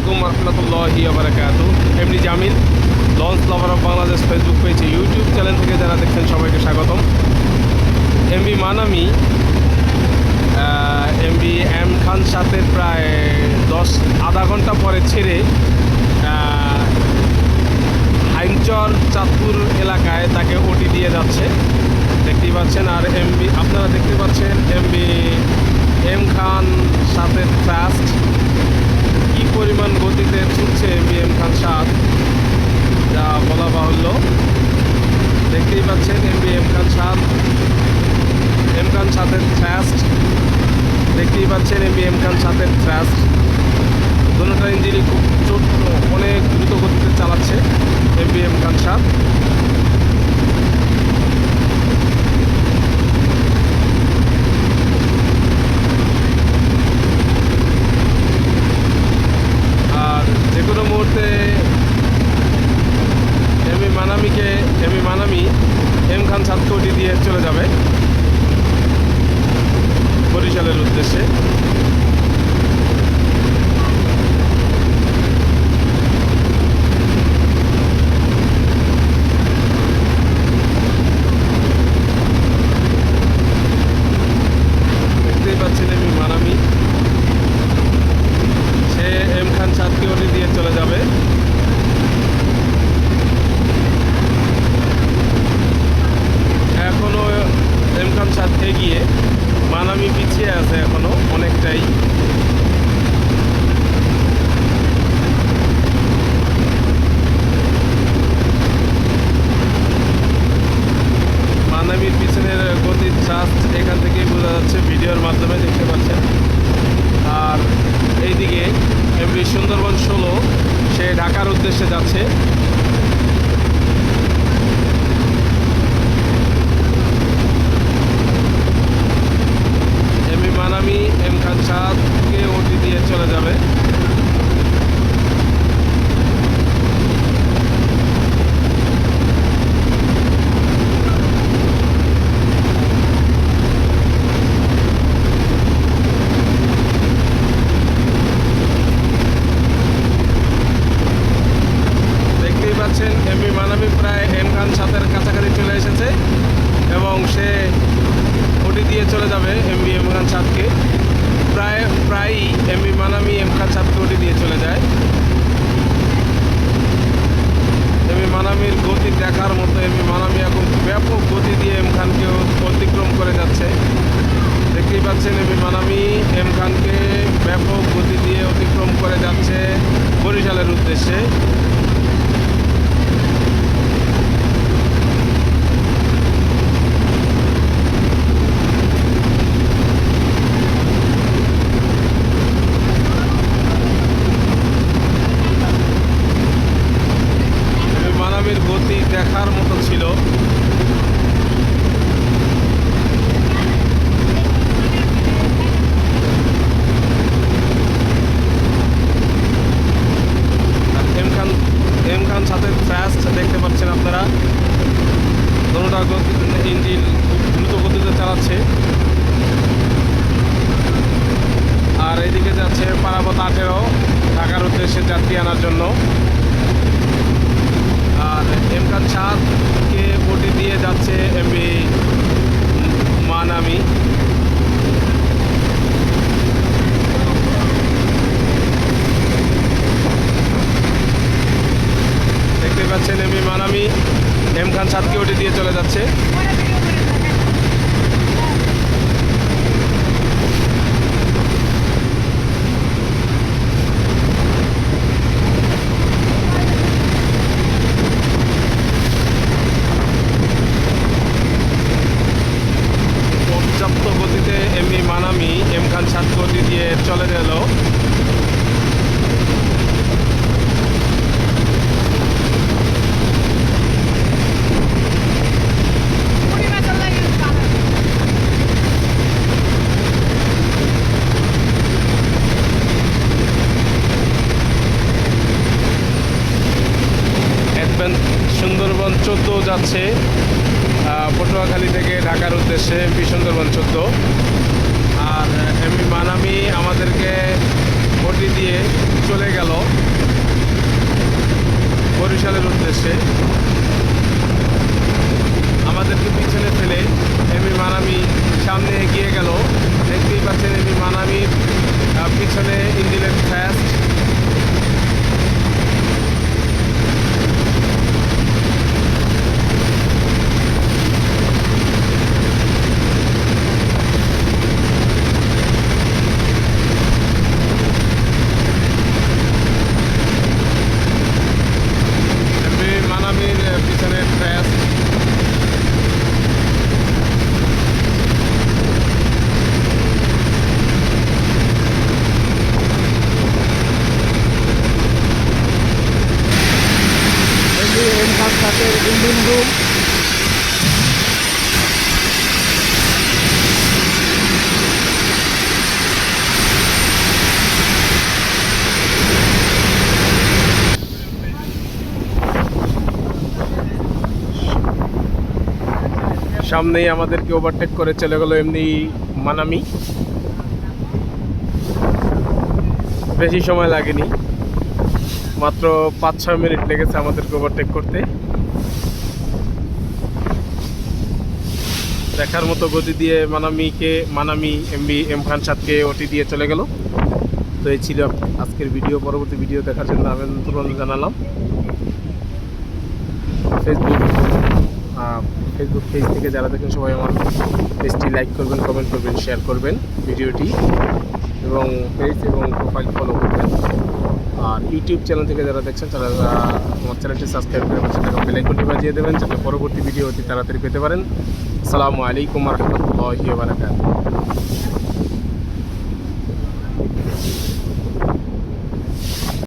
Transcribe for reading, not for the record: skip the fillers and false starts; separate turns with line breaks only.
আলাইকুম রহমতুল্লাহি ওয়া বারাকাতুহু। MD Jamil, launch lover of Bangladesh Facebook page, YouTube channel থেকে যারা দেখছেন সবাইকে স্বাগতম। এমবি মানামি এমবি এম খান সাথে প্রায় আধা ঘন্টা পরে ছেড়ে হাইমচর চাঁদপুর এলাকায় তাকে ওটি দিয়ে যাচ্ছে, দেখতেই পাচ্ছেন। আর আপনারা দেখতে পাচ্ছেন এমবি এম খান সাথে ট্রাস্ট কি পরিমাণ গতিতে ছুটছে এমবি এম খান সাত, যা বলা বাহুল্য। দেখতেই পাচ্ছেন এমবি এম খান সাতের ট্রাস্ট, দেখতেই পাচ্ছেন এমবি এম খান সাতের ট্রাস্ট। দুটোটা ইঞ্জিনই খুব অনেক দ্রুত গতিতে চালাচ্ছে এমবি এম খান সাত। আর যে কোনো মুহূর্তে এমবি মানামি এম খান সাতকে ওটি দিয়ে চলে যাবে বরিশালের উদ্দেশ্যে। দেখতেই পাচ্ছেন এমবি মানামি, সে এম খান সাতকে ওটি দিয়ে চলে যাবে। এখনো এম খান সাত এগিয়ে, মানামি পিছিয়ে আছে এখনো অনেকটাই। মানামির পিছনের গতির ট্রাস্ট এখান থেকেই বোঝা যাচ্ছে, ভিডিওর মাধ্যমে দেখতে পাচ্ছেন। আর এইদিকে এমবি সুন্দরবন 16 সে ঢাকার উদ্দেশ্যে যাচ্ছে। এমবি মানামি এম খান সাতকে ওটি দিয়ে চলে যাবে। দেখতেই পাচ্ছেন এমবি মানামি প্রায় এম খান সাতের কাছাকাছি চলে এসেছে এবং সে ওটি দিয়ে চলে যাবে এমবি এম খান সাতকে। প্রায়ই এমবি মানামি এম খান সাতকে ওটি দিয়ে চলে যায়। এমবি মানামির গতি দেখার মতো, এমবি মানামি এখন ব্যাপক গতি দিয়ে এম খানকে অতিক্রম করে যাচ্ছে। দেখতেই পাচ্ছেন এমবি মানামি এম খানকে ব্যাপক গতি দিয়ে অতিক্রম করে যাচ্ছে বরিশালের উদ্দেশ্যে। মানামির গতি দেখার মতো ছিল। এম খান সাথে ফাস্ট দেখতে পাচ্ছেন আপনারা, দুটোটা ইঞ্জিন দ্রুত গতিতে চালাচ্ছে। আর এদিকে যাচ্ছে পারাবত 18 ঢাকার উদ্দেশ্যে যাত্রী আনার জন্য। আর এম খান সাতকে ওটি দিয়ে যাচ্ছে এমবি মানামি। দেখতে পাচ্ছেন এমবি মানামি এম খান সাতকে ওটি দিয়ে চলে যাচ্ছে। পর্যাপ্ত গতিতে এমবি মানামি এম খান সাতকে ওটি দিয়ে চলে গেল। সুন্দরবন 14 যাচ্ছে পটুয়াখালী থেকে ঢাকার উদ্দেশ্যে, এমপি সুন্দরবন 14। আর এমপি মানামি আমাদেরকে ওটি দিয়ে চলে গেল। বরিশালের উদ্দেশ্যে। আমাদেরকে পিছনে ফেলে এমভি মানামি সামনে এগিয়ে গেল। দেখতেই পাচ্ছেন এমভি মানামির পিছনে ইঞ্জিনের ফাস্ট। মানামির পিছনে ফাস্ট। এমখান সাথের ইঞ্জিন রুম। সামনেই আমাদেরকে ওভারটেক করে চলে গেল এমনি মানামি। বেশি সময় লাগেনি, মাত্র 5-6 মিনিট লেগেছে আমাদেরকে ওভারটেক করতে। দেখার মতো গতি দিয়ে মানামি এমভি এমখান সাতকে ওটি দিয়ে চলে গেল। তো এই ছিল আজকের ভিডিও। পরবর্তী ভিডিও দেখার জন্য আমন্ত্রণ জানালাম। ফেসবুক পেজ থেকে যারা দেখেন সবাই আমার পেজটি লাইক করবেন, কমেন্ট করবেন, শেয়ার করবেন ভিডিওটি, এবং পেজ এবং প্রোফাইল ফলো করবেন। আর ইউটিউব চ্যানেল থেকে যারা দেখছেন তারা আমার চ্যানেলটি সাবস্ক্রাইব করে পাশে থাকা বেল আইকনটি বাজিয়ে দেবেন, যাতে পরবর্তী ভিডিও অতি তাড়াতাড়ি পেতে পারেন। আসসালামু আলাইকুম ওয়া রাহমাতুল্লাহি ওয়া বারাকাতুহু।